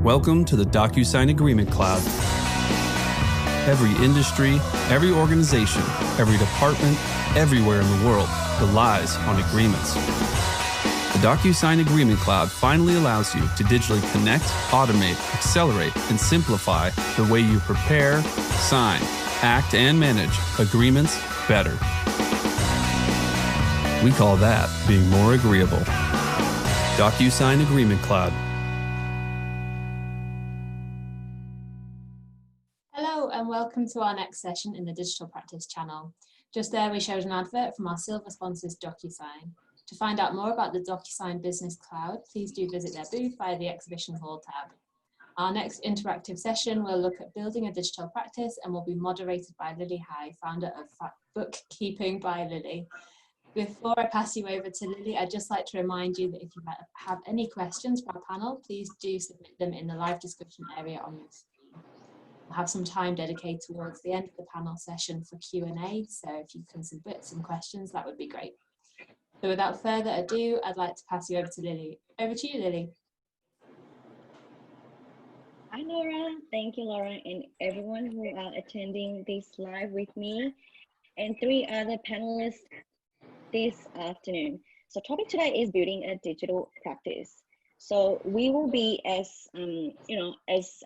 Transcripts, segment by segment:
Welcome to the DocuSign Agreement Cloud. Every industry, every organization, every department, everywhere in the world relies on agreements. The DocuSign Agreement Cloud finally allows you to digitally connect, automate, accelerate, and simplify the way you prepare, sign, act, and manage agreements better. We call that being more agreeable. DocuSign Agreement Cloud. Hello and welcome to our next session in the Digital Practice channel. Just there we showed an advert from our silver sponsors DocuSign. To find out more about the DocuSign Business Cloud, please do visit their booth via the Exhibition Hall tab. Our next interactive session will look at building a digital practice and will be moderated by Lily High, founder of Bookkeeping by Lily. Before I pass you over to Lily, I'd just like to remind you that if you have any questions for our panel, please do submit them in the live discussion area on your screen. We'll have some time dedicated towards the end of the panel session for Q&A, so if you can submit some questions, that would be great. So without further ado, I'd like to pass you over to Lily. Over to you, Lily. Hi, Laura. Thank you, Laura, and everyone who are attending this live with me and three other panelists this afternoon. So topic today is building a digital practice. So we will be as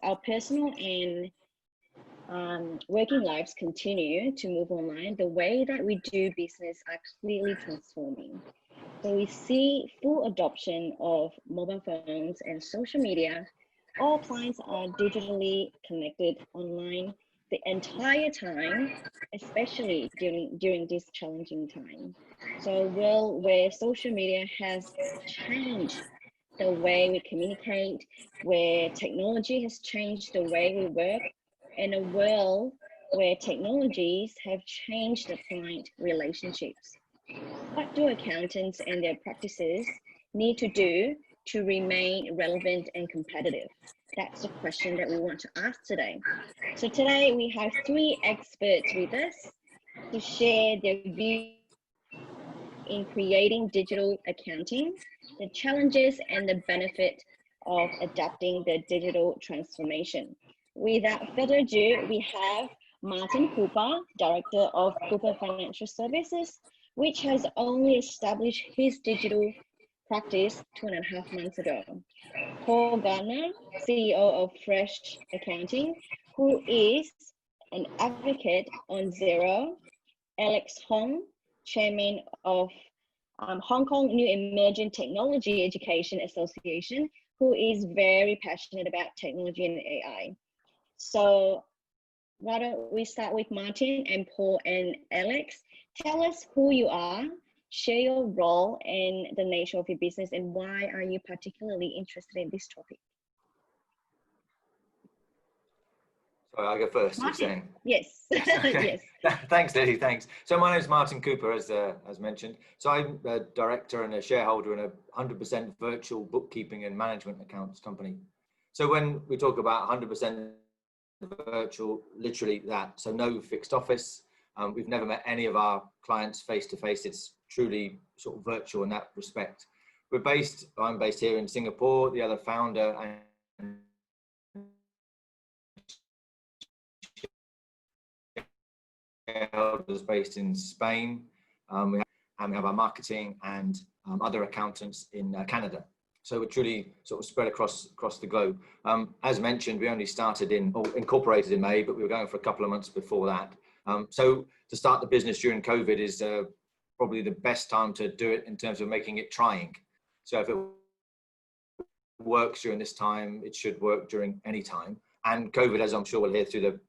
our personal and working lives continue to move online, the way that we do business are clearly transforming. So we see full adoption of mobile phones and social media. All clients are digitally connected online the entire time, especially during this challenging time. So where social media has changed the way we communicate, where technology has changed the way we work, in a world where technologies have changed the client relationships. What do accountants and their practices need to do to remain relevant and competitive? That's the question that we want to ask today. So today we have three experts with us to share their view in creating digital accounting, the challenges and the benefit of adapting the digital transformation. Without further ado, we have Martin Cooper, Director of Cooper Financial Services, which has only established his digital practice 2.5 months ago. Paul Gardner, CEO of Fresh Accounting, who is an advocate on Xero. Alex Hong, Chairman of Hong Kong New Emerging Technology Education Association, who is very passionate about technology and AI. So why don't we start with Martin and Paul and Alex. Tell us who you are, share your role and the nature of your business, and why are you particularly interested in this topic? Sorry, I'll go first. Martin. Yes. Yes. Thanks, Lily. Thanks. So my name is Martin Cooper, as mentioned. So I'm a director and a shareholder in a 100% virtual bookkeeping and management accounts company. So when we talk about 100% virtual, literally that. So no fixed office. We've never met any of our clients face to face. It's truly sort of virtual in that respect. I'm based here in Singapore. The other founder and shareholders based in Spain. We have our marketing and other accountants in Canada. So we're truly sort of spread across the globe. As mentioned, we only incorporated in May, but we were going for a couple of months before that. So to start the business during COVID is probably the best time to do it in terms of making it trying. So if it works during this time, it should work during any time. And COVID, as I'm sure we'll hear through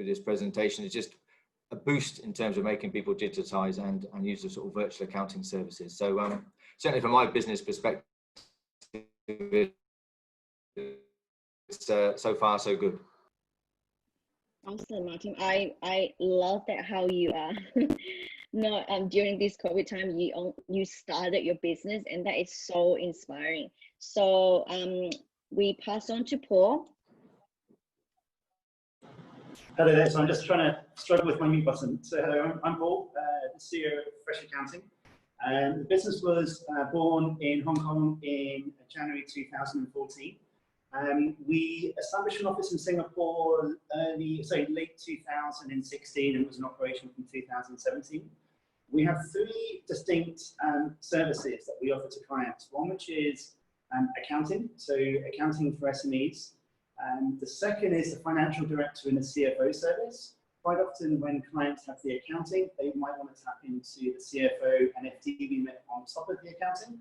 this presentation, is just a boost in terms of making people digitize and use the sort of virtual accounting services. So certainly from my business perspective, it's so far so good. Awesome, Martin. I love that how you are. During this COVID time, you started your business, and that is so inspiring. So we pass on to Paul. Hello there. So I'm just trying to struggle with my mute button. So hello, I'm Paul, the CEO of Fresh Accounting. The business was born in Hong Kong in January 2014. We established an office in Singapore late 2016 and was in operation from 2017. We have three distinct services that we offer to clients. One which is accounting, so accounting for SMEs. The second is the financial director and the CFO service. Quite often when clients have the accounting, they might want to tap into the CFO and FD remit on top of the accounting.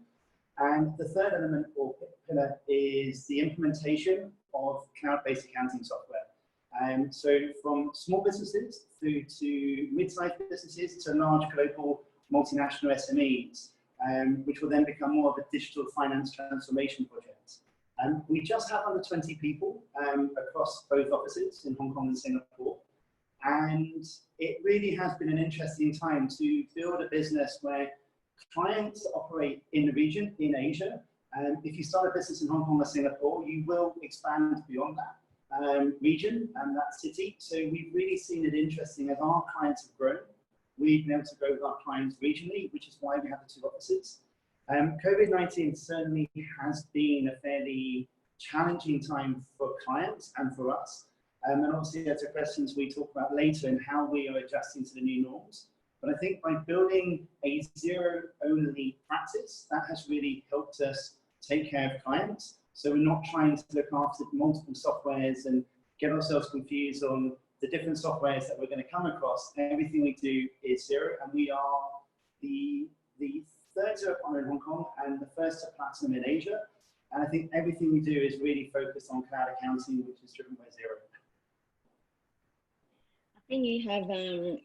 And the third element or pillar is the implementation of cloud-based accounting software. So from small businesses through to mid-sized businesses to large global multinational SMEs, which will then become more of a digital finance transformation project. We just have under 20 people across both offices in Hong Kong and Singapore. And it really has been an interesting time to build a business where clients operate in the region, in Asia. If you start a business in Hong Kong or Singapore, you will expand beyond that region and that city. So we've really seen it interesting as our clients have grown. We've been able to grow with our clients regionally, which is why we have the two offices. COVID-19 certainly has been a fairly challenging time for clients and for us. And obviously that's the questions we talk about later and how we are adjusting to the new norms. But I think by building a zero-only practice, that has really helped us take care of clients. So we're not trying to look after multiple softwares and get ourselves confused on the different softwares that we're going to come across. Everything we do is zero, and we are the third Zero Partner in Hong Kong and the first to Platinum in Asia. And I think everything we do is really focused on cloud accounting, which is driven by zero. I think you have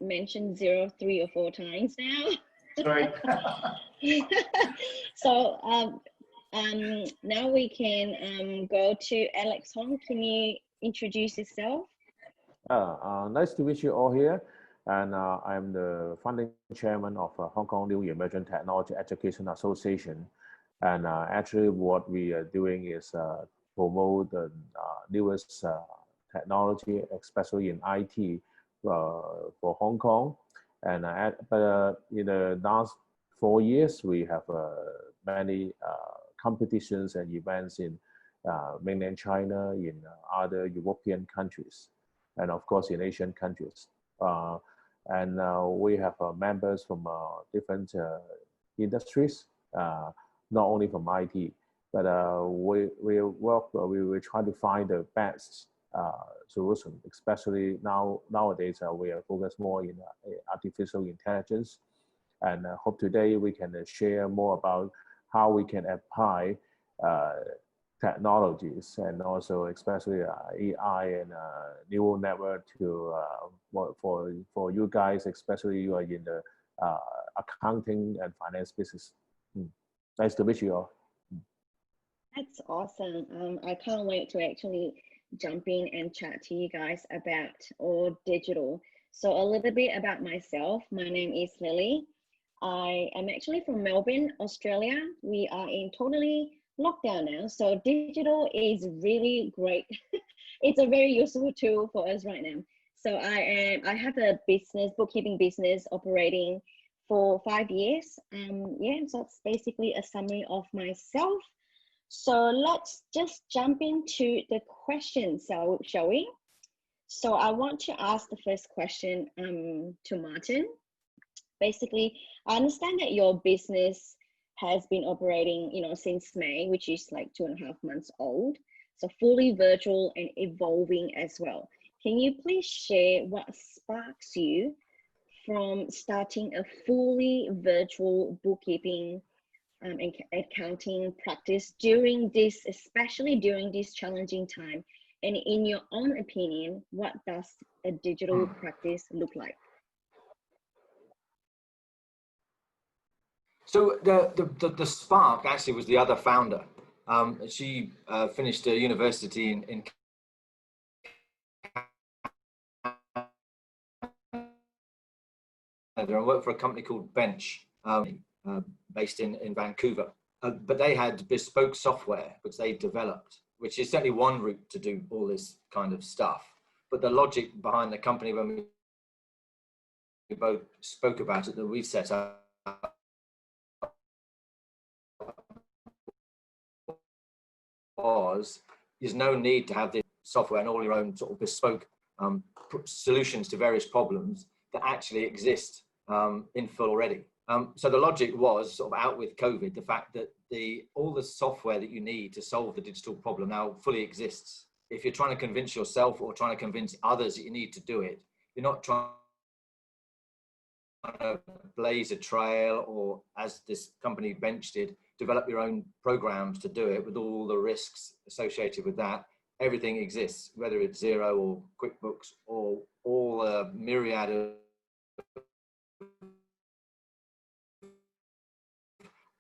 mentioned zero 3 or 4 times now. Sorry. So now we can go to Alex Hong. Can you introduce yourself? Nice to meet you all here. And I'm the founding chairman of Hong Kong New Emerging Technology Education Association. And actually what we are doing is promote the newest technology, especially in IT for Hong Kong. And in the last 4 years, we have many competitions and events in mainland China, in other European countries, and of course in Asian countries. And we have members from different industries, not only from IT, but we will try to find the best solution, especially nowadays we are focused more in artificial intelligence. And hope today we can share more about how we can apply technologies and also especially AI and neural network to for you guys, especially you are in the accounting and finance business. Nice to meet you all. That's awesome. I can't wait to actually jump in and chat to you guys about all digital. So a little bit about myself. My name is Lily. I am actually from Melbourne, Australia. We are in totally lockdown now, so digital is really great. It's a very useful tool for us right now. So I have a bookkeeping business operating for 5 years. Yeah, so it's basically a summary of myself. So let's just jump into the questions, shall we? So I want to ask the first question to Martin. Basically, I understand that your business has been operating, since May, which is like 2.5 months old. So fully virtual and evolving as well. Can you please share what sparks you from starting a fully virtual bookkeeping and accounting practice especially during this challenging time? And in your own opinion, what does a digital practice look like? So the spark actually was the other founder. She finished a university in Canada and worked for a company called Bench, based in Vancouver. But they had bespoke software which they developed, which is certainly one route to do all this kind of stuff. But the logic behind the company, when we both spoke about it, that we set up, was there's no need to have this software and all your own sort of bespoke solutions to various problems that actually exist in full already. So the logic was sort of out with COVID, the fact that all the software that you need to solve the digital problem now fully exists. If you're trying to convince yourself or trying to convince others that you need to do it, you're not trying to blaze a trail or, as this company Bench did, develop your own programs to do it with all the risks associated with that. Everything exists, whether it's Xero or QuickBooks or all a myriad of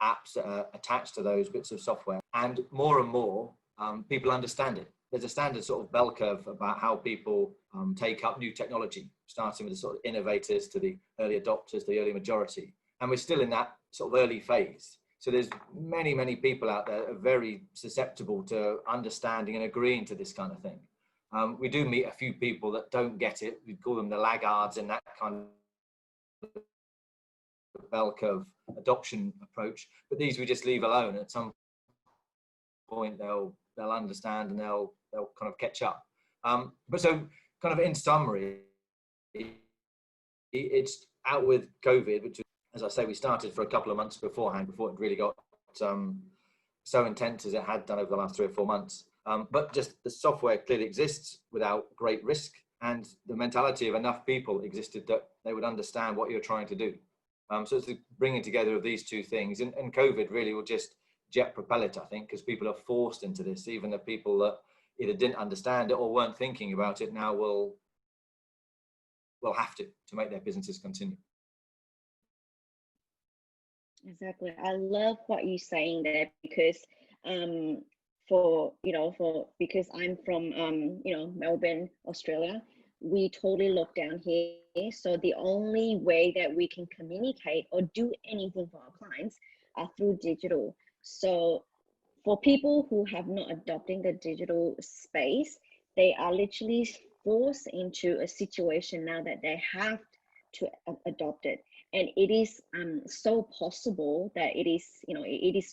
apps attached to those bits of software. And more people understand it. There's a standard sort of bell curve about how people take up new technology, starting with the sort of innovators to the early adopters, the early majority. And we're still in that sort of early phase. So there's many people out there that are very susceptible to understanding and agreeing to this kind of thing. We do meet a few people that don't get it. We call them the laggards in that kind of bell curve adoption approach, but these we just leave alone. At some point they'll understand and they'll kind of catch up. But so kind of in summary, it's out with COVID, which, as I say, we started for a couple of months beforehand before it really got so intense as it had done over the last 3 or 4 months. But just the software clearly exists without great risk, and the mentality of enough people existed that they would understand what you're trying to do. So it's the bringing together of these two things, and COVID really will just jet propel it, I think, because people are forced into this. Even the people that either didn't understand it or weren't thinking about it now will have to make their businesses continue. Exactly. I love what you're saying there, because because I'm from Melbourne, Australia, we totally locked down here. So the only way that we can communicate or do anything for our clients are through digital. So for people who have not adopted the digital space, they are literally forced into a situation now that they have to adopt it. And it is so possible that it is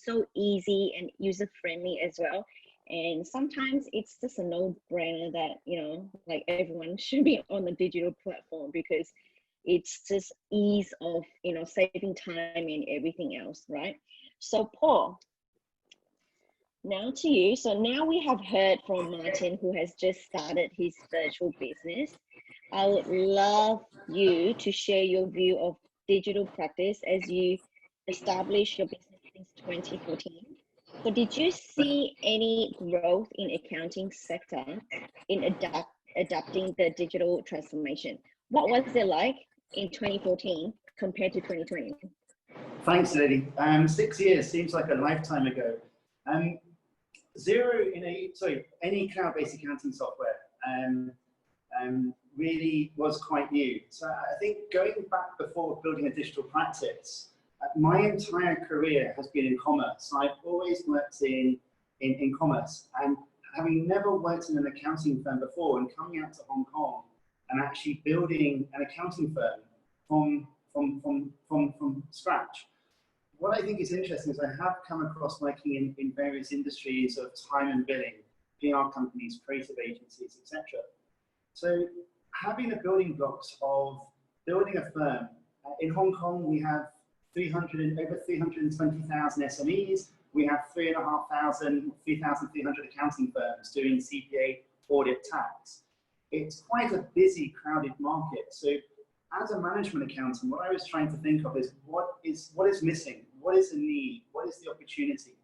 so easy and user friendly as well. And sometimes it's just a no-brainer that, like everyone should be on the digital platform, because it's just ease of, saving time and everything else, right? So Paul, now to you. So now we have heard from Martin, who has just started his virtual business. I would love you to share your view of digital practice as you establish your business since 2014. So did you see any growth in accounting sector in adapting the digital transformation? What was it like in 2014 compared to 2020? Thanks, Lily. 6 years seems like a lifetime ago. Xero any cloud-based accounting software really was quite new. So I think going back before building a digital practice, my entire career has been in commerce. I've always worked in commerce, and having never worked in an accounting firm before and coming out to Hong Kong and actually building an accounting firm from scratch. What I think is interesting is I have come across working in various industries of time and billing, PR companies, creative agencies, etc. So having the building blocks of building a firm, in Hong Kong we have over 320,000 SMEs. We have 3,300 accounting firms doing CPA, audit, tax. It's quite a busy, crowded market. So as a management accountant, what I was trying to think of is what is missing? What is the need? What is the opportunity?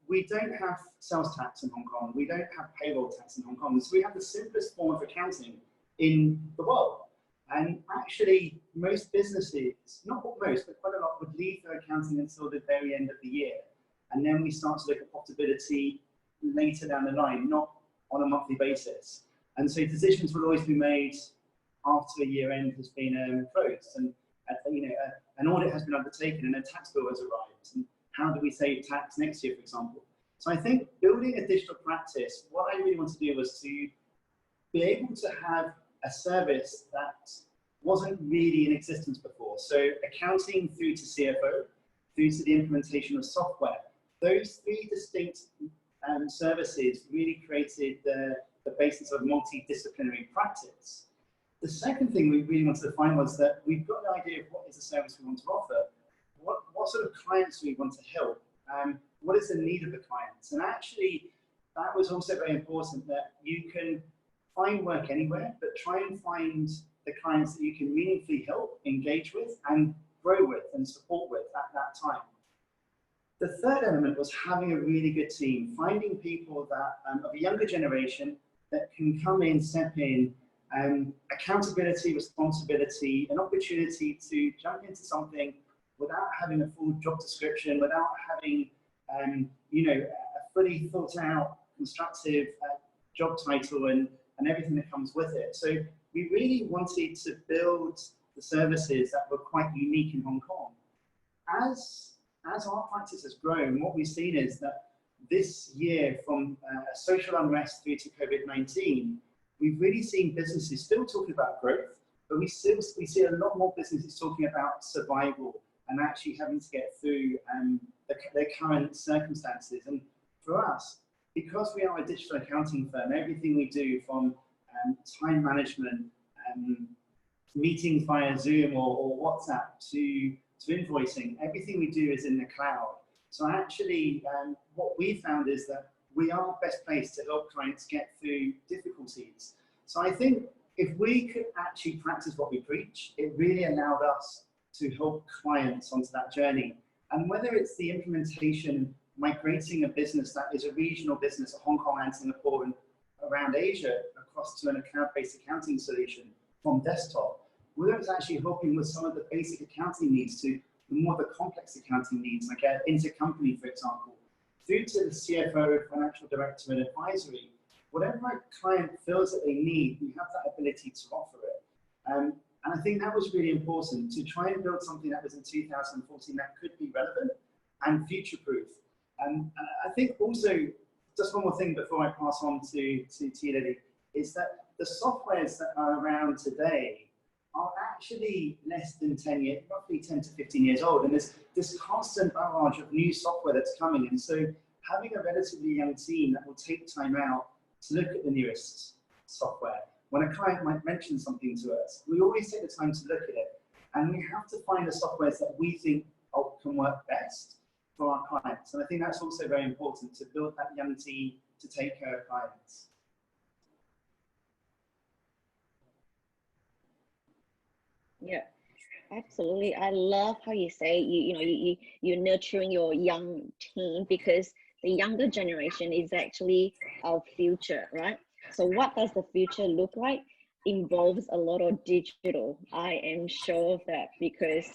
We don't have sales tax in Hong Kong. We don't have payroll tax in Hong Kong. So we have the simplest form of accounting in the world. And actually, most businesses, not most, but quite a lot, would leave their accounting until the very end of the year. And then we start to look at profitability later down the line, not on a monthly basis. And so decisions will always be made after a year end has been closed. And an audit has been undertaken and a tax bill has arrived. And how do we save tax next year, for example? So I think building a digital practice, what I really want to do was to be able to have a service that wasn't really in existence before. So accounting through to CFO, through to the implementation of software. Those three distinct services really created the basis of multidisciplinary practice. The second thing we really wanted to find was that we've got an idea of what is the service we want to offer, what sort of clients we want to help, what is the need of the clients. And actually, that was also very important, that you can find work anywhere, but try and find the clients that you can meaningfully help, engage with, and grow with and support with at that time. The third element was having a really good team, finding people that of a younger generation that can come in, step in, accountability, responsibility, an opportunity to jump into something without having a full job description, without having you know, a fully thought out, constructive job title and everything that comes with it. So we really wanted to build the services that were quite unique in Hong Kong. As our practice has grown, what we've seen is that this year, from social unrest through to COVID-19, we've really seen businesses still talking about growth, but we see a lot more businesses talking about survival and actually having to get through their current circumstances. And for us, because we are a digital accounting firm, everything we do, from time management, meetings via Zoom or WhatsApp to invoicing, everything we do is in the cloud. So actually, what we found is that we are best placed to help clients get through difficulties. So I think if we could actually practice what we preach, it really allowed us to help clients onto that journey. And whether it's the implementation, migrating a business that is a regional business, Hong Kong and Singapore and around Asia, across to a cloud-based accounting solution from desktop, whether it's actually helping with some of the basic accounting needs to the more the complex accounting needs, like intercompany, for example, through to the CFO, financial director, and advisory, whatever my client feels that they need, we have that ability to offer it. And I think that was really important, to try and build something that was in 2014 that could be relevant and future-proof. And I think also, just one more thing before I pass on to you, Lily, is that the softwares that are around today are actually less than 10 years, roughly 10 to 15 years old. And there's this constant barrage of new software that's coming. And so having a relatively young team that will take time out to look at the newest software, when a client might mention something to us, we always take the time to look at it. And we have to find the softwares that we think can work best for our clients. And I think that's also very important, to build that young team to take care of clients. Yeah, absolutely. I love how you say you're nurturing your young team, because the younger generation is actually our future, right? So what does the future look like? Involves a lot of digital. I am sure of that, because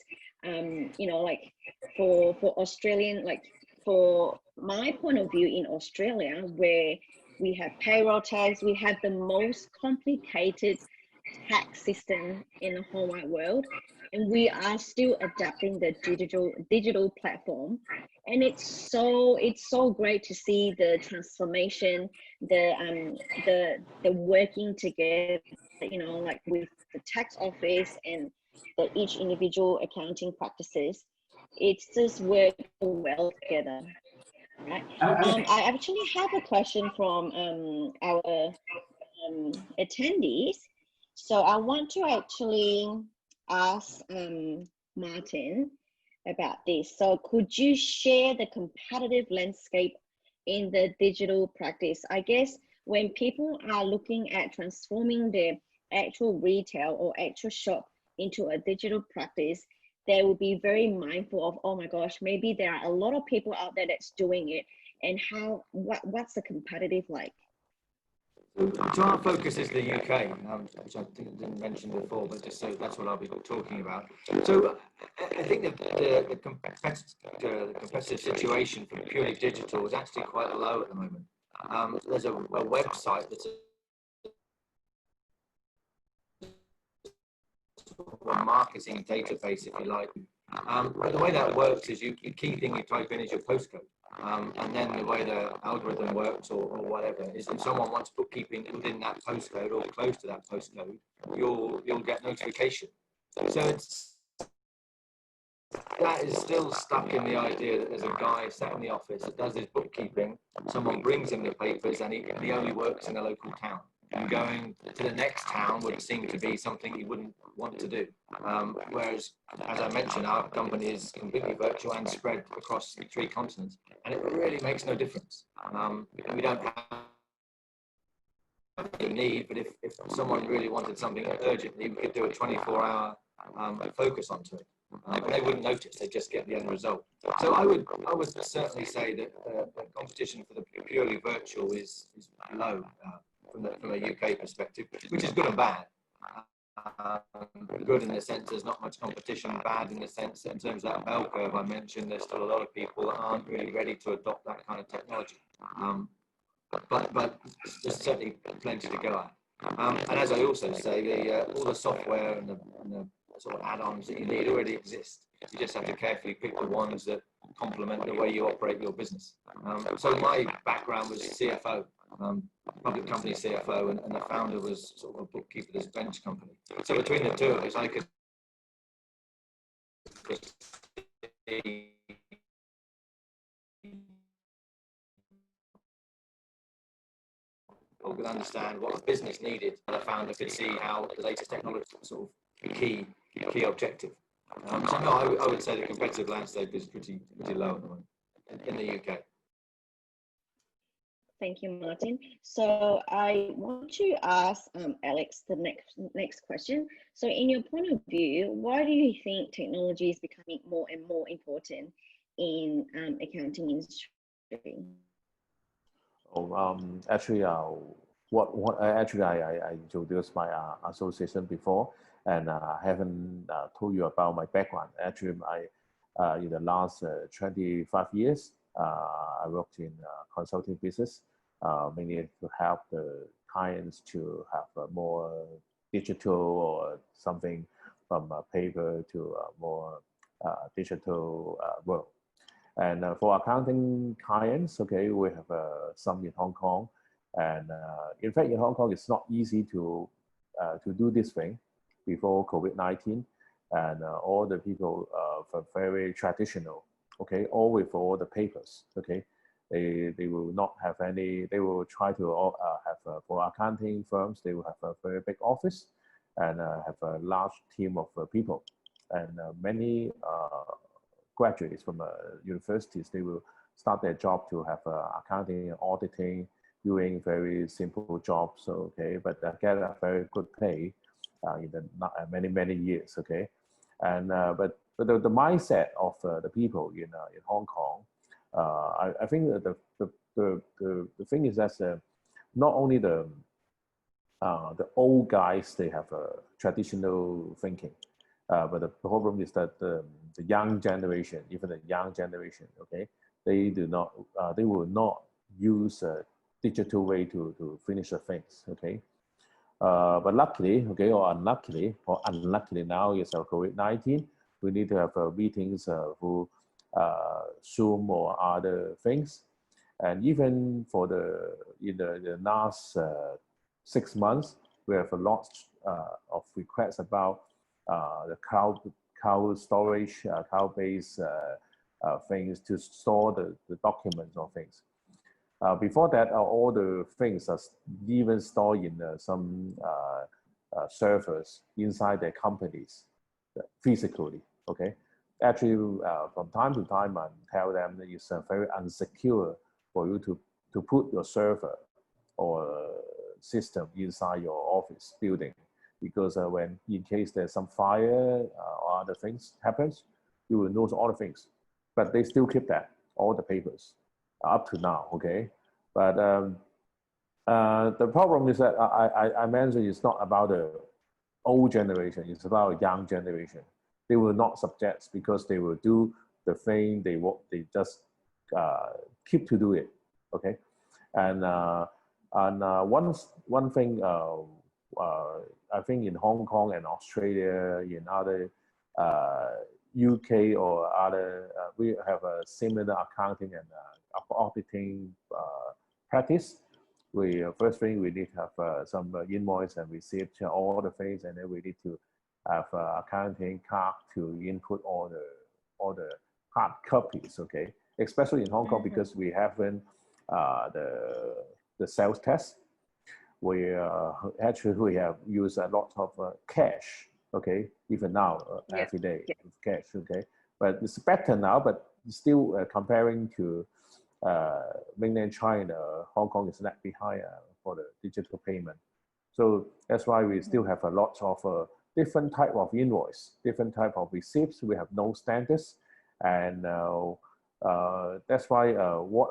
like for Australian, like for my point of view in Australia, where we have payroll tax, we have the most complicated tax system in the whole wide world, and we are still adapting the digital platform. And it's so great to see the transformation, the working together, like with the tax office and each individual accounting practices. It's just worked well together, right? I actually have a question from our attendees. So I want to actually ask Martin about this. So could you share the competitive landscape in the digital practice? I guess when people are looking at transforming their actual retail or actual shop into a digital practice, they will be very mindful of, oh my gosh, maybe there are a lot of people out there that's doing it, and what's the competitive like? So our focus is the UK, which I didn't mention before, but just so that's what I'll be talking about. So I think the competitive situation for purely digital is actually quite low at the moment. There's a website that's a marketing database, if you like. But the way that works is the key thing you type in is your postcode. And then the way the algorithm works or whatever is, if someone wants bookkeeping within that postcode or close to that postcode, you'll get notification. So that is still stuck in the idea that there's a guy sat in the office that does his bookkeeping, someone brings him the papers, and he only works in a local town. And going to the next town would seem to be something he wouldn't want to do. Whereas, as I mentioned, our company is completely virtual and spread across 3 continents, and it really makes no difference. We don't have the need, but if someone really wanted something urgently, we could do a 24-hour focus onto it. And they wouldn't notice; they just get the end result. So I would certainly say that the competition for the purely virtual is low from a UK perspective, which is good and bad. Good in the sense there's not much competition, bad in the sense that in terms of that bell curve I mentioned, there's still a lot of people that aren't really ready to adopt that kind of technology. But there's certainly plenty to go at. And as I also say, all the software and the sort of add-ons that you need already exist. You just have to carefully pick the ones that complement the way you operate your business. So my background was CFO, public company CFO, and the founder was sort of a bookkeeper at this bench company. So between the two of us, I could understand what the business needed, and the founder could see how the latest technology was sort of key objective. So no, I would say the competitive landscape is pretty low at the moment in the UK. Thank you, Martin. So I want to ask Alex the next question. So in your point of view, why do you think technology is becoming more and more important in accounting industry? Oh, actually, I introduced my association before, and I haven't told you about my background. Actually, in the last 25 years, I worked in consulting business, mainly to help the clients to have more digital or something from paper to more digital world. And for accounting clients, okay, we have some in Hong Kong, and in fact, in Hong Kong, it's not easy to do this thing before COVID-19, and all the people were very traditional, okay, all with all the papers, okay. They will not have any. They will try to have for accounting firms. They will have a very big office and have a large team of people, and many graduates from universities, they will start their job to have accounting and auditing, doing very simple jobs, okay, but they get a very good pay in the many years, okay, and but the mindset of the people in Hong Kong, I think that the thing is that not only the old guys, they have a traditional thinking. But the problem is that the young generation, even the young generation, okay, they will not use a digital way to finish the things, okay. But luckily, okay, or unluckily now is COVID-19. We need to have meetings through Zoom or other things, and even for in the last 6 months, we have a lot of requests about the cloud storage, cloud-based things to store the documents or things. Before that, all the things are even stored in some servers inside their companies physically, okay? Actually, from time to time, I tell them that it's very unsecure for you to put your server or system inside your office building. Because when, in case there's some fire or other things happens, you will lose all the things. But they still keep all the papers up to now, okay? But the problem is that I mentioned it's not about the old generation, it's about a young generation. They will not subject because they will do the thing they just keep to do it, okay? And one thing, I think in Hong Kong and Australia, in other UK or other, we have a similar accounting and auditing practice. First thing, we need to have some invoice and receipt, all the things, and then we need to have accounting clerk to input all all the hard copies, okay? Especially in Hong Kong, because we haven't the sales test. We actually we have used a lot of cash, okay? Even now, every day with cash, okay? But it's better now, but still comparing to mainland China, Hong Kong is not behind for the digital payment. So that's why we still have a lot of different type of invoice, different type of receipts. We have no standards, and that's why what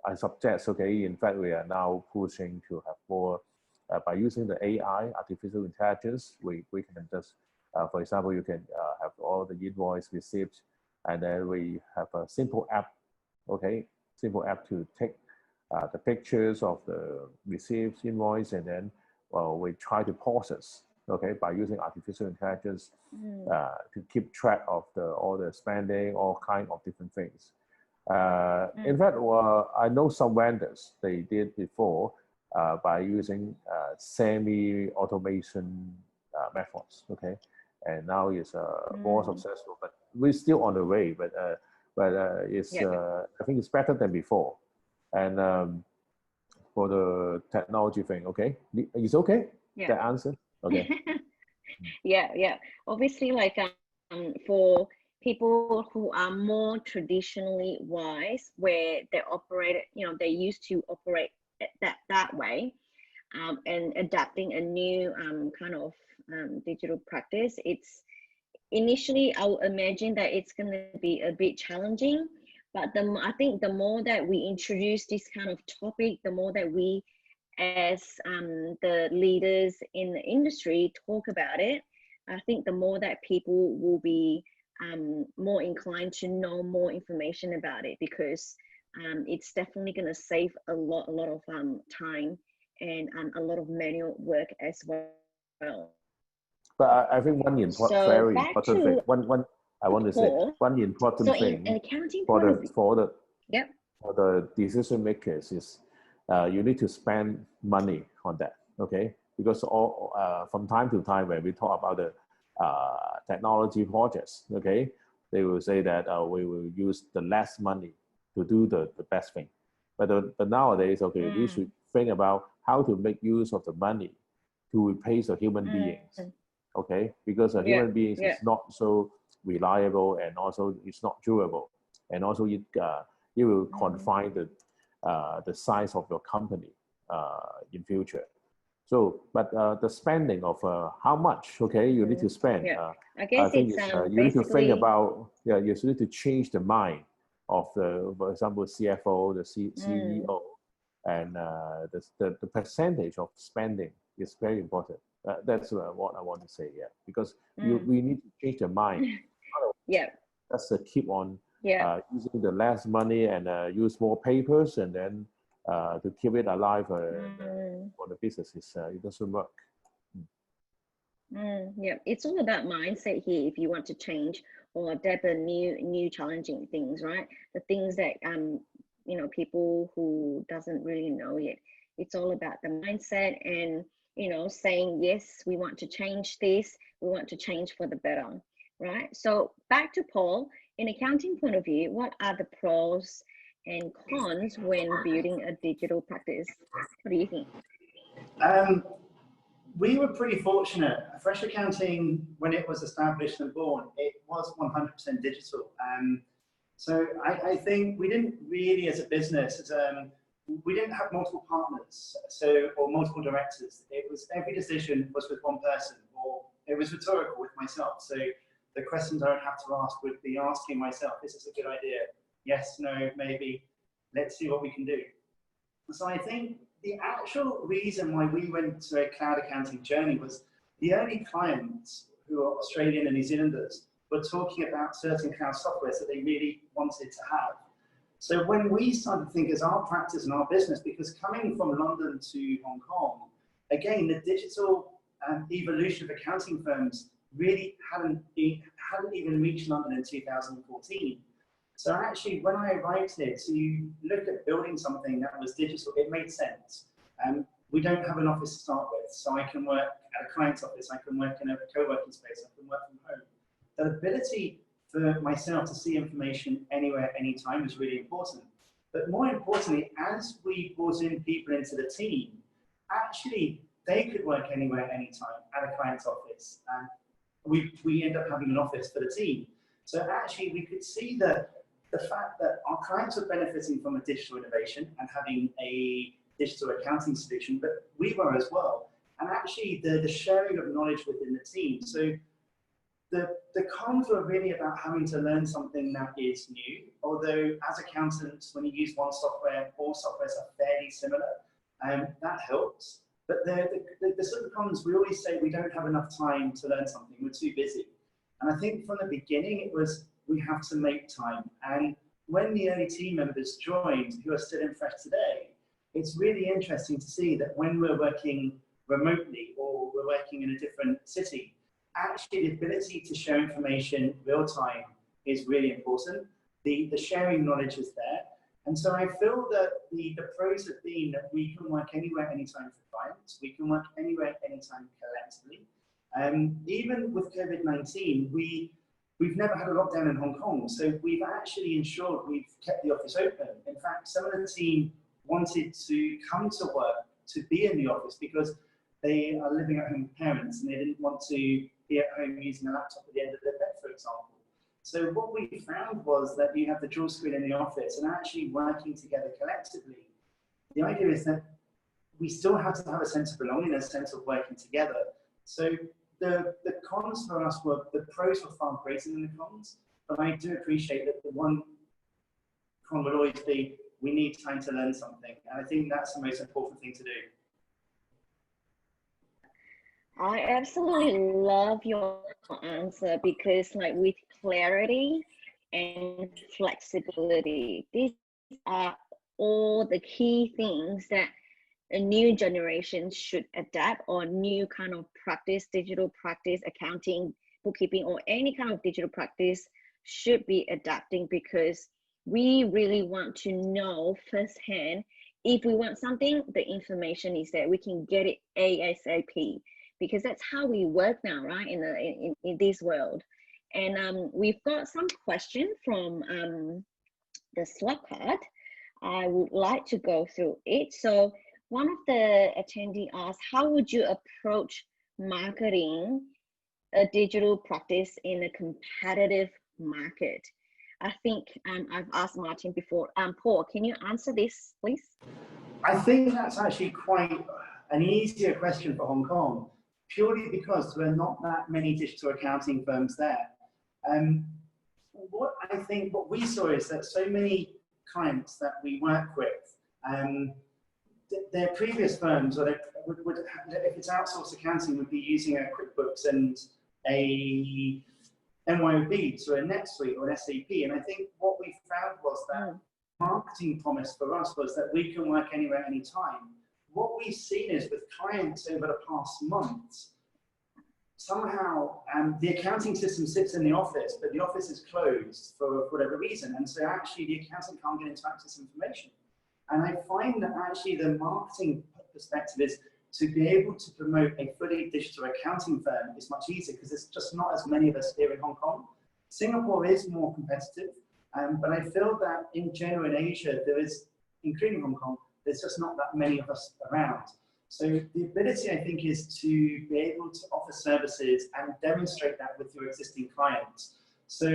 I suggest, okay, in fact, we are now pushing to have more, by using the AI, artificial intelligence, we can just, for example, you can have all the invoice receipts, and then we have a simple app, okay, simple app to take the pictures of the receipts, invoice, and then we try to process, okay, by using artificial intelligence to keep track of all the spending, all kind of different things. In fact, I know some vendors, they did before by using semi-automation methods, okay, and now it's more successful, but we're still on the way, but it's I think it's better than before. And for the technology thing, okay, is okay? The answer, okay. Yeah. Obviously, like for people who are more traditionally wise, where they operate, they used to operate that way, and adapting a new kind of digital practice, it's initially, I would imagine that it's going to be a bit challenging. But I think the more that we introduce this kind of topic, the more that we, as the leaders in the industry, talk about it, I think the more that people will be more inclined to know more information about it, because it's definitely going to save a lot of time and a lot of manual work as well. But I think one very important thing, one I want to say, one important thing in accounting for the decision makers is you need to spend money on that, okay? Because from time to time when we talk about the technology projects, okay, they will say that we will use the less money to do the best thing. But nowadays, okay, we should think about how to make use of the money to replace the human beings, okay? Because a human beings is not so reliable, and also it's not durable, and also it will confine the size of your company in future. So, but the spending of how much, okay, you need to spend. I guess think you need to think about, you need to change the mind of for example, CFO, the CEO, and the percentage of spending is very important. That's what I want to say, because we need to change the mind. That's keep on using the less money and use more papers, and then to keep it alive for the businesses, it doesn't work. It's all about mindset here. If you want to change or adapt a new challenging things, right? The things that people who doesn't really know yet. It's all about the mindset and saying yes, we want to change this. We want to change for the better, right? So back to Paul. In accounting point of view, what are the pros and cons when building a digital practice? What do you think? We were pretty fortunate. Fresh Accounting, when it was established and born, it was 100% digital. So I think we didn't really, as a business, we didn't have multiple partners, or multiple directors. It was every decision was with one person, or it was rhetorical with myself. So the questions I would have to ask would be asking myself, "Is this a good idea? Yes, no, maybe. Let's see what we can do." So I think the actual reason why we went to a cloud accounting journey was the early clients, who are Australian and New Zealanders, were talking about certain cloud softwares that they really wanted to have. So when we started to think as our practice and our business, because coming from London to Hong Kong, again, the digital evolution of accounting firms really hadn't even reached London in 2014. So actually, when I arrived here to look at building something that was digital, it made sense. We don't have an office to start with, so I can work at a client's office, I can work in a co-working space, I can work from home. The ability for myself to see information anywhere, anytime is really important. But more importantly, as we brought in people into the team, actually they could work anywhere, anytime at a client's office. And we end up having an office for the team. So actually we could see that the fact that our clients were benefiting from a digital innovation and having a digital accounting solution, but we were as well. And actually the sharing of knowledge within the team. So the cons were really about having to learn something that is new, although as accountants, when you use one software, all softwares are fairly similar, that helps. But the sort of cons, we always say we don't have enough time to learn something, we're too busy. And I think from the beginning, it was, we have to make time. And when the early team members joined, who are still in Fresh today, it's really interesting to see that when we're working remotely or we're working in a different city, actually the ability to share information real time is really important. The sharing knowledge is there. And so I feel that the pros have been that we can work anywhere, anytime for clients. We can work anywhere, anytime collectively. Even with COVID-19, we've never had a lockdown in Hong Kong. So we've actually ensured we've kept the office open. In fact, some of the team wanted to come to work, to be in the office because they are living at home with parents and they didn't want to be at home using a laptop at the end of their bed, for example. So what we found was that you have the dual screen in the office and actually working together collectively. The idea is that we still have to have a sense of belonging, a sense of working together. So the cons for us were, the pros were far greater than the cons, but I do appreciate that the one con will always be, we need time to learn something. And I think that's the most important thing to do. I absolutely love your answer because like with clarity and flexibility, these are all the key things that a new generation should adapt, or new kind of practice, digital practice, accounting, bookkeeping, or any kind of digital practice should be adapting, because we really want to know firsthand. If we want something, the information is there, we can get it ASAP, because that's how we work now, right, in this world. And we've got some question from the Slack card. I would like to go through it. So one of the attendees asked, how would you approach marketing a digital practice in a competitive market? I think I've asked Martin before. Paul, can you answer this, please? I think that's actually quite an easier question for Hong Kong, purely because there are not that many digital accounting firms there. What we saw is that so many clients that we work with, their previous firms, or if it's outsourced accounting, would be using a QuickBooks and a MYOB, so a NetSuite or an SAP. And I think what we found was that marketing promise for us was that we can work anywhere, anytime. What we've seen is with clients over the past months, somehow the accounting system sits in the office, but the office is closed for whatever reason. And so actually the accountant can't get into access information. And I find that actually the marketing perspective is to be able to promote a fully digital accounting firm is much easier, because there's just not as many of us here in Hong Kong. Singapore is more competitive, but I feel that in general in Asia, there is, including Hong Kong, there's just not that many of us around. So the ability, I think, is to be able to offer services and demonstrate that with your existing clients. So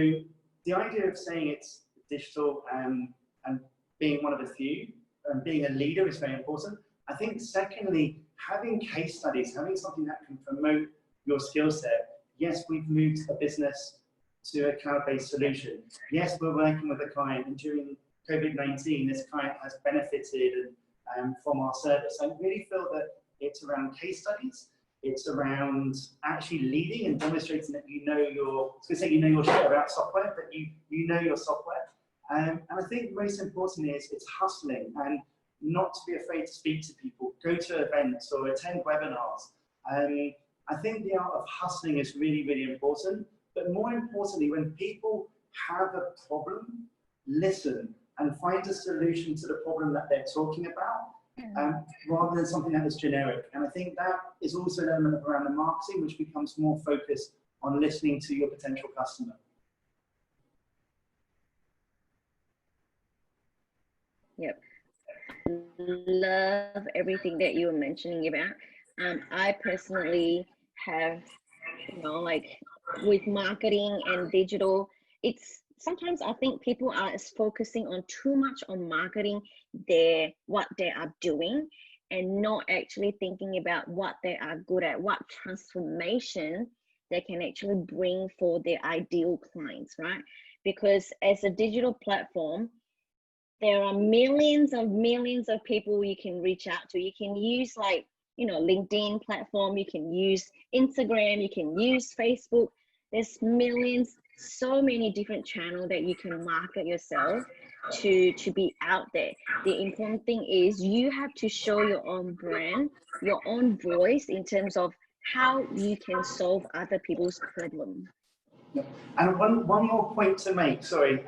the idea of saying it's digital and being one of the few and being a leader is very important. I think secondly, having case studies, having something that can promote your skill set. Yes, we've moved a business to a cloud-based solution. Yes, we're working with a client, and during COVID-19, this client has benefited from our service. I really feel that it's around case studies. It's around actually leading and demonstrating that you know your, I was going to say you know your shit about software, but you know your software. And I think most importantly is it's hustling and not to be afraid to speak to people, go to events or attend webinars. I think the art of hustling is really, really important. But more importantly, when people have a problem, listen and find a solution to the problem that they're talking about, rather than something that is generic. And I think that is also an element around the marketing, which becomes more focused on listening to your potential customer. Yep. Love everything that you were mentioning about. I personally have, like with marketing and digital, it's sometimes I think people are focusing on too much on marketing what they are doing, and not actually thinking about what they are good at, what transformation they can actually bring for their ideal clients, right? Because as a digital platform, there are millions of people you can reach out to. You can use LinkedIn platform, you can use Instagram, you can use Facebook. There's millions, so many different channels that you can market yourself to be out there. The important thing is you have to show your own brand, your own voice in terms of how you can solve other people's problem. And one more point to make, sorry,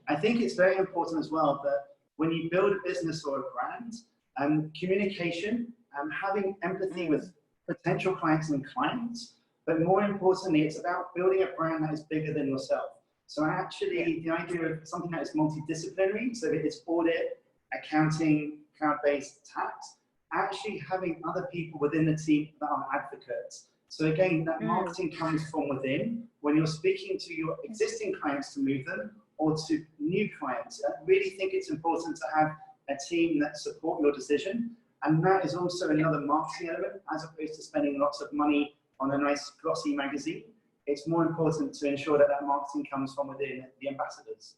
I think it's very important as well that when you build a business or a brand, communication, having empathy with potential clients and clients, but more importantly, it's about building a brand that is bigger than yourself. So actually, the idea of something that is multidisciplinary, so that it's audit, accounting, cloud-based tax, actually having other people within the team that are advocates. So again, that marketing comes from within. When you're speaking to your existing clients to move them, or to new clients, I really think it's important to have a team that support your decision. And that is also another marketing element, as opposed to spending lots of money on a nice glossy magazine. It's more important to ensure that that marketing comes from within the ambassadors.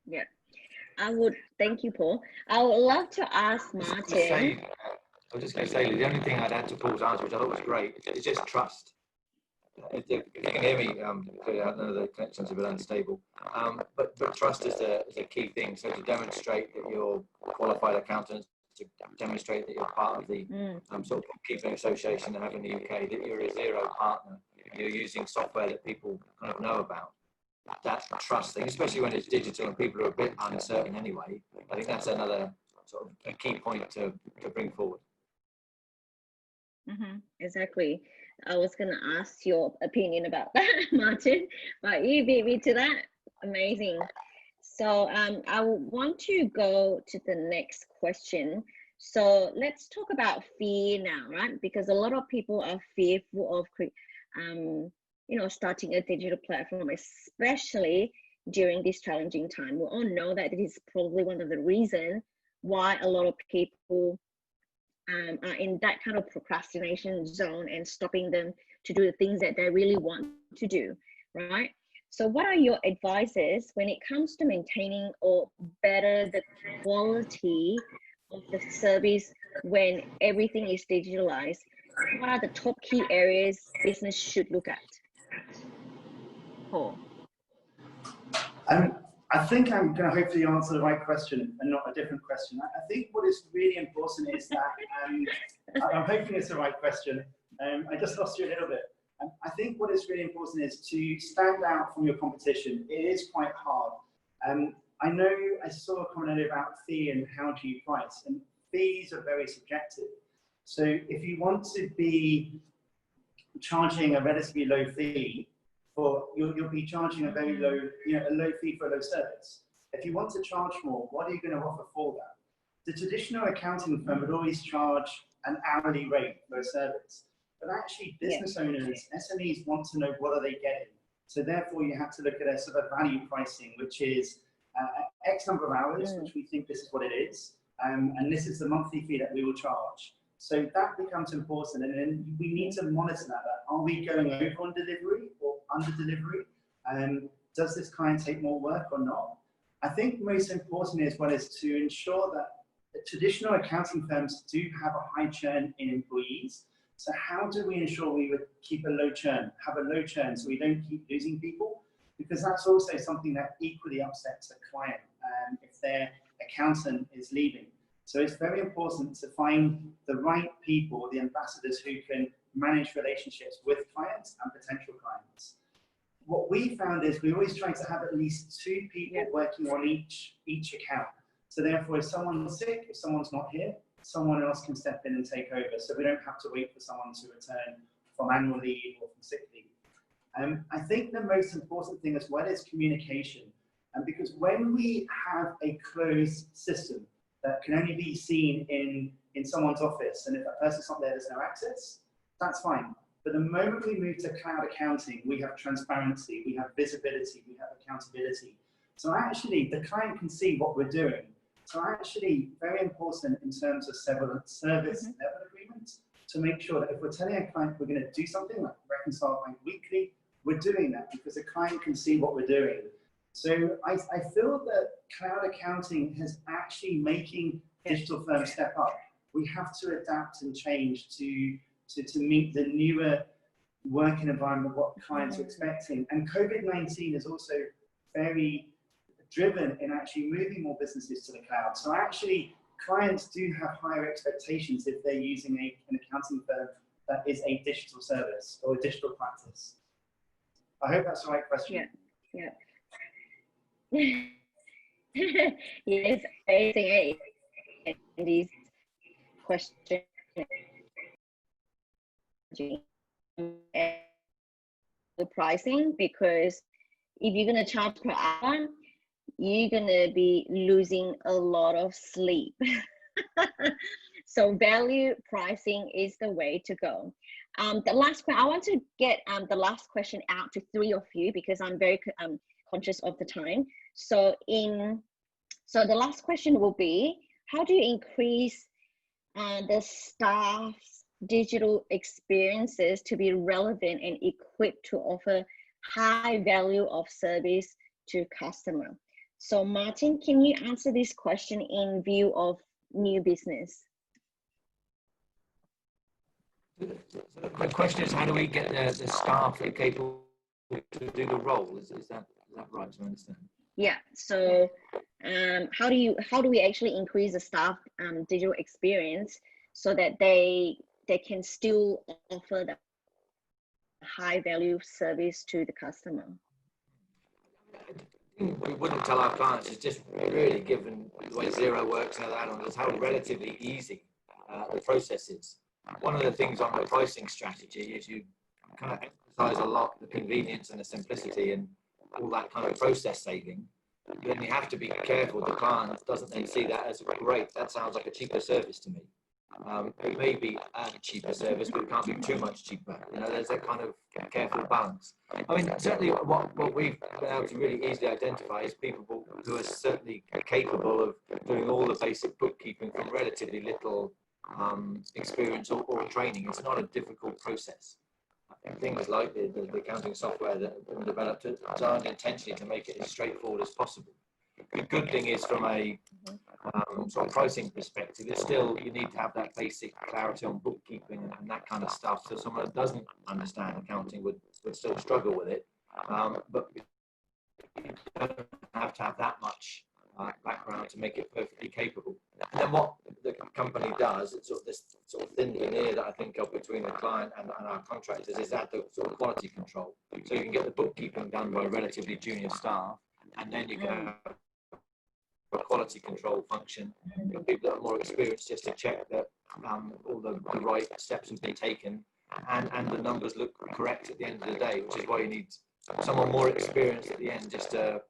Yeah, thank you, Paul. I would love to ask Martin. I was just going to say, the only thing I'd add to Paul's answer, which I thought was great, is just trust. If you can hear me, clearly I know the connection's a bit unstable, but trust is a key thing. So to demonstrate that you're qualified accountants, to demonstrate that you're part of the sort of bookkeeping association they have in the UK, that you're a Xero partner, you're using software that people kind of know about. That trust thing, especially when it's digital and people are a bit uncertain anyway, I think that's another sort of a key point to bring forward. Exactly. I was going to ask your opinion about that, Martin, but you beat me to that. Amazing. So I want to go to the next question. So let's talk about fear now, right? Because a lot of people are fearful of, starting a digital platform, especially during this challenging time. We all know that it is probably one of the reasons why a lot of people are in that kind of procrastination zone and stopping them to do the things that they really want to do, right? So what are your advices when it comes to maintaining or better the quality of the service when everything is digitalized? What are the top key areas business should look at? Paul. I think I'm going to hopefully answer the right question and not a different question. I think what is really important is that, I'm hoping it's the right question. I just lost you a little bit. I think what is really important is to stand out from your competition. It is quite hard. I know I saw a comment about fee and how do you price, and fees are very subjective. So if you want to be charging a relatively low fee, you'll be charging a very low, a low fee for a low service. If you want to charge more, what are you going to offer for that? The traditional accounting firm would always charge an hourly rate for a service, but actually business owners, SMEs want to know what are they getting. So therefore you have to look at a sort of value pricing, which is X number of hours, which we think this is what it is, and this is the monthly fee that we will charge. So that becomes important, and then we need to monitor that. Are we going over on delivery or under delivery? Does this client take more work or not? I think most importantly as well is to ensure that the traditional accounting firms do have a high churn in employees. So how do we ensure we would keep a low churn, have a low churn so we don't keep losing people? Because that's also something that equally upsets a client if their accountant is leaving. So it's very important to find the right people, the ambassadors who can manage relationships with clients and potential clients. What we found is we always try to have at least 2 people working on each account. So therefore, if someone's sick, if someone's not here, someone else can step in and take over. So we don't have to wait for someone to return from annual leave or from sick leave. I think the most important thing as well is communication. And because when we have a closed system that can only be seen in someone's office, and if that person's not there, there's no access, that's fine. But the moment we move to cloud accounting, we have transparency, we have visibility, we have accountability. So actually, the client can see what we're doing. So actually, very important in terms of service level agreements, to make sure that if we're telling a client we're going to do something like reconcile bank weekly, we're doing that because the client can see what we're doing. So I feel that cloud accounting has actually making digital firms step up. We have to adapt and change to meet the newer working environment, what clients are expecting. And COVID-19 is also very driven in actually moving more businesses to the cloud. So actually, clients do have higher expectations if they're using an accounting firm that is a digital service or a digital practice. I hope that's the right question. Yeah. Yes, I think these questions the pricing, because if you're going to charge per hour, you're going to be losing a lot of sleep. So value pricing is the way to go. The last question, I want to get the last question out to 3 of you because I'm very conscious of the time. So the last question will be, how do you increase the staff's digital experiences to be relevant and equipped to offer high value of service to customer? So Martin, can you answer this question in view of new business? The question is, how do we get the staff that are capable to do the role? Is that right to understand? Yeah. So how do we actually increase the staff digital experience so that they can still offer the high value service to the customer? We wouldn't tell our clients, it's just really given the way Xero works and add-ons, is how relatively easy the process is. One of the things on the pricing strategy is you kind of emphasize a lot the convenience and the simplicity and all that kind of process saving. Then you have to be careful the client doesn't then see that as great, that sounds like a cheaper service to me. It may be a cheaper service, but it can't be too much cheaper. You know, there's that kind of careful balance. I mean, certainly what we've been able to really easily identify is people who are certainly capable of doing all the basic bookkeeping from relatively little experience or training. It's not a difficult process. Things like the accounting software that have been developed are designed intentionally to make it as straightforward as possible. The good thing is, from a sort of pricing perspective, it's still, you need to have that basic clarity on bookkeeping and that kind of stuff. So someone that doesn't understand accounting would still struggle with it. But you don't have to have that much background to make it perfectly capable. And then what the company does, it's sort of this sort of thin veneer that I think of between the client and our contractors, is that the sort of quality control. So you can get the bookkeeping done by relatively junior staff, and then you can have a quality control function, people that are more experienced just to check that all the right steps have been taken and the numbers look correct at the end of the day, which is why you need someone more experienced at the end just to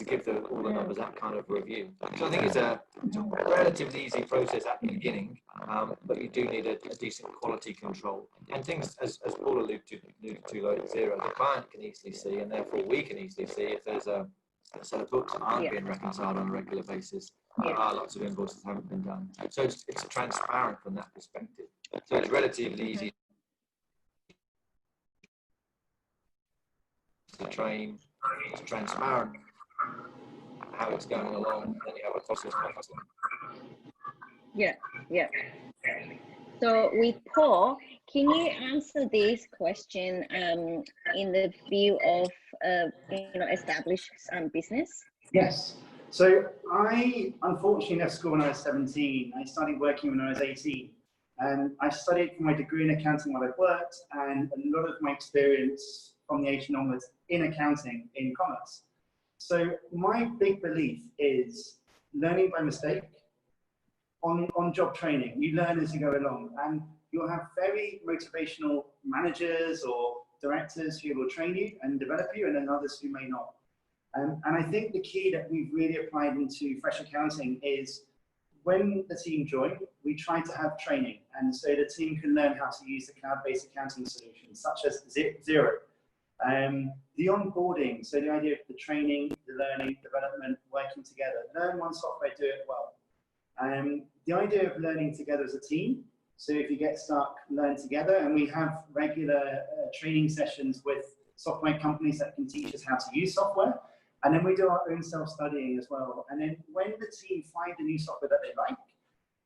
give all the numbers that kind of review. So I think it's a relatively easy process at the beginning, but you do need a decent quality control. And things, as Paul alluded to like Xero, the client can easily see, and therefore we can easily see if there's a set of books that aren't being reconciled on a regular basis. There are lots of invoices that haven't been done. So it's transparent from that perspective. So it's relatively easy to train. It's transparent how it's going along, and then you have a process. Yeah. So with Paul, can you answer this question in the view of established business? Yes. So I unfortunately left school when I was 17. I started working when I was 18. And I studied for my degree in accounting while I worked, and a lot of my experience from the 18 onwards in accounting in commerce. So my big belief is learning by mistake, on job training. You learn as you go along, and you'll have very motivational managers or directors who will train you and develop you, and then others who may not. And I think the key that we've really applied into Fresh Accounting is when the team join, we try to have training. And so the team can learn how to use the cloud-based accounting solutions, such as Xero. The onboarding, so the idea of the training, the learning, development, working together. Learn one software, do it well. The idea of learning together as a team. So if you get stuck, learn together. And we have regular training sessions with software companies that can teach us how to use software. And then we do our own self-studying as well. And then when the team find a new software that they like,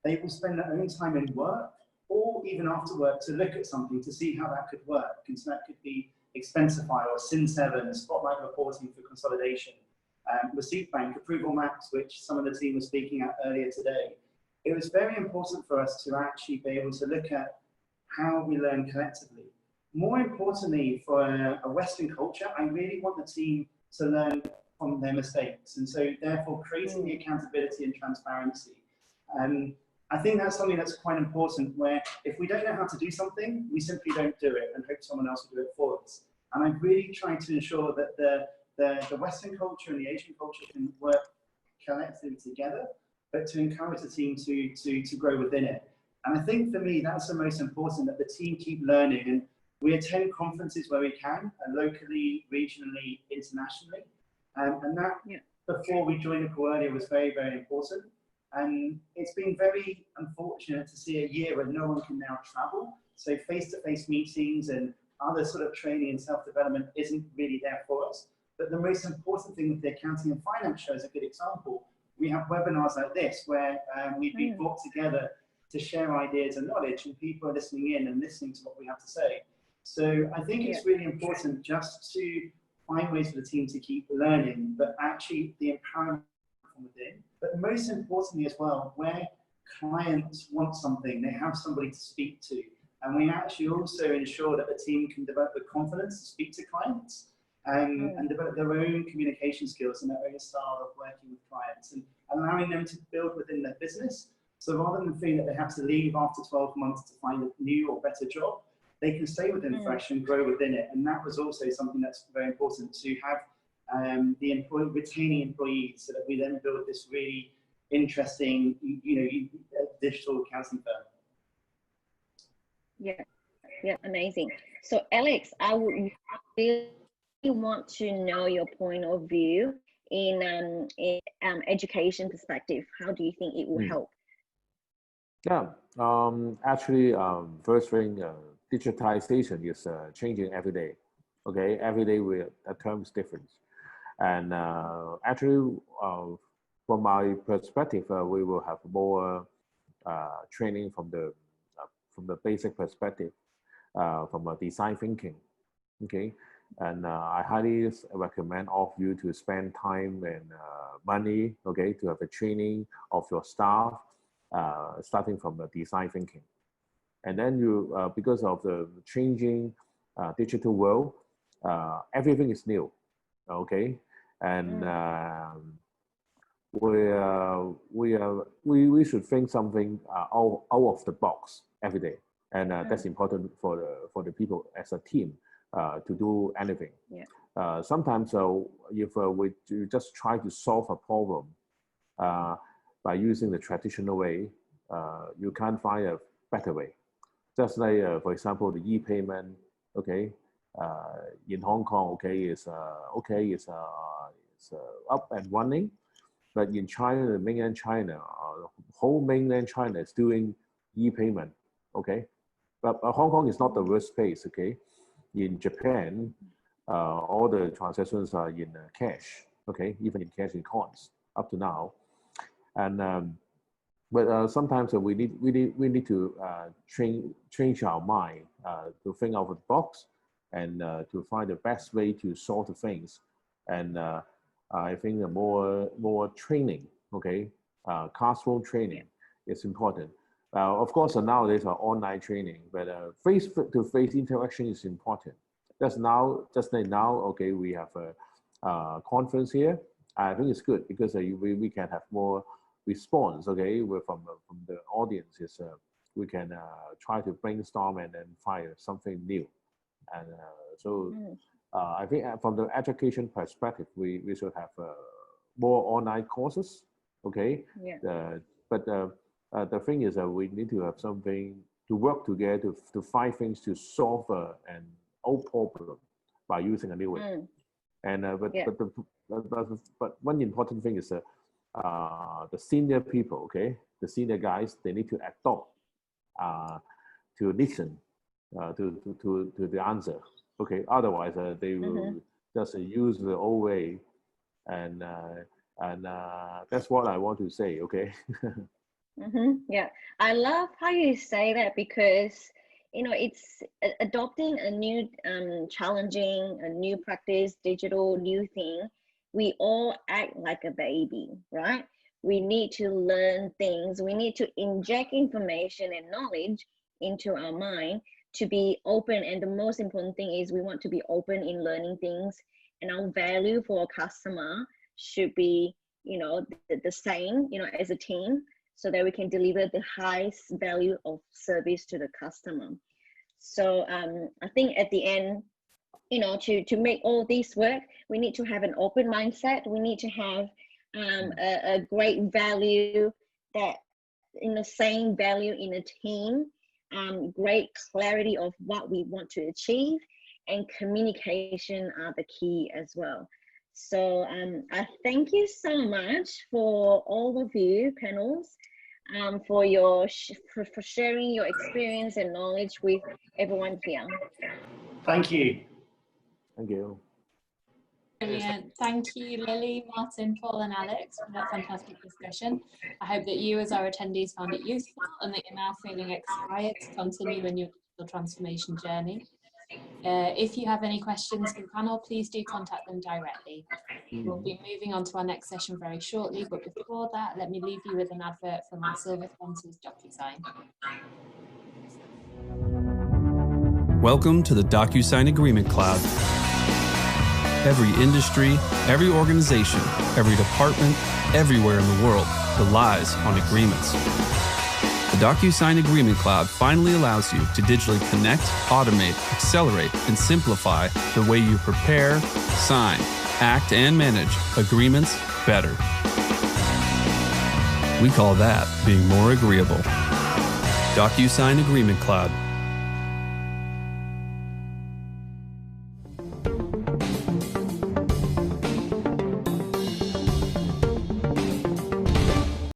they will spend their own time in work or even after work to look at something to see how that could work. And so that could be Expensify or Sin7, Spotlight Reporting for consolidation, Receipt Bank, Approval Max, which some of the team was speaking at earlier today. It was very important for us to actually be able to look at how we learn collectively. More importantly, for a Western culture, I really want the team to learn from their mistakes. And so therefore creating the accountability and transparency. I think that's something that's quite important, where if we don't know how to do something, we simply don't do it and hope someone else will do it for us. And I'm really trying to ensure that the Western culture and the Asian culture can work collectively together, but to encourage the team to grow within it. And I think for me, that's the most important, that the team keep learning. And we attend conferences where we can, locally, regionally, internationally. And that, before we joined the call earlier, was very, very important. And it's been very unfortunate to see a year where no one can now travel. So face-to-face meetings and other sort of training and self-development isn't really there for us. But the most important thing with the accounting and finance show is a good example. We have webinars like this where we've been brought together to share ideas and knowledge, and people are listening in and listening to what we have to say. So I think it's really important just to find ways for the team to keep learning, but actually the empowerment from within. But most importantly as well, where clients want something, they have somebody to speak to. And we actually also ensure that the team can develop the confidence to speak to clients and develop their own communication skills and their own style of working with clients, and allowing them to build within their business. So rather than feeling that they have to leave after 12 months to find a new or better job, they can stay within Fresh and grow within it. And that was also something that's very important, to have retaining employees, so that we then build this really interesting, digital accounting firm. Yeah, amazing. So Alex, I would really want to know your point of view in education perspective. How do you think it will help? Yeah, actually, first thing, digitization is changing every day. Okay, every day the term is different. And actually, from my perspective, we will have more training from the basic perspective, from a design thinking. Okay, and I highly recommend all of you to spend time and money, okay, to have a training of your staff, starting from the design thinking. And then you, because of the changing digital world, everything is new, okay? And we should think something out of the box every day. And that's important for the people as a team to do anything. Sometimes if we just try to solve a problem by using the traditional way, you can't find a better way. Just like, for example, the e-payment, okay, in Hong Kong, okay, is up and running, but in China, mainland China, whole mainland China is doing e-payment, okay, but Hong Kong is not the worst place, okay. In Japan, all the transactions are in cash, okay, even in cash, in coins up to now, and but sometimes we need to change our mind to think out of the box and to find the best way to solve the things. And I think more training, okay, classroom training is important. Of course, nowadays online training, but face-to-face interaction is important. Just like now, okay, we have a conference here. I think it's good because we can have more response, okay, from the audience. Is we can try to brainstorm and then find something new, and so I think from the education perspective, we should have more online courses. Okay. Yeah. But the thing is that we need to have something to work together to find things to solve an old problem by using a new way. And but one important thing is the senior people, okay, the senior guys, they need to adopt to listen to the answer, okay. Otherwise, they will just use the old way, and that's what I want to say, okay. Yeah, I love how you say that, because it's adopting a new challenging, a new practice, digital new thing. We all act like a baby, right? We need to learn things. We need to inject information and knowledge into our mind to be open. And the most important thing is we want to be open in learning things, and our value for a customer should be, the same, as a team, so that we can deliver the highest value of service to the customer. So I think at the end, to make all this work, we need to have an open mindset. We need to have a great value, that same value in a team, great clarity of what we want to achieve, and communication are the key as well. So I thank you so much for all of you panels, for sharing your experience and knowledge with everyone here. Thank you. Thank you. Brilliant. Thank you, Lily, Martin, Paul, and Alex for that fantastic discussion. I hope that you, as our attendees, found it useful and that you're now feeling inspired to continue in your digital transformation journey. If you have any questions for the panel, please do contact them directly. We'll be moving on to our next session very shortly, but before that, let me leave you with an advert from our Silver Sponsors DocuSign. Welcome to the DocuSign Agreement Cloud. Every industry, every organization, every department, everywhere in the world relies on agreements. The DocuSign Agreement Cloud finally allows you to digitally connect, automate, accelerate, and simplify the way you prepare, sign, act, and manage agreements better. We call that being more agreeable. DocuSign Agreement Cloud.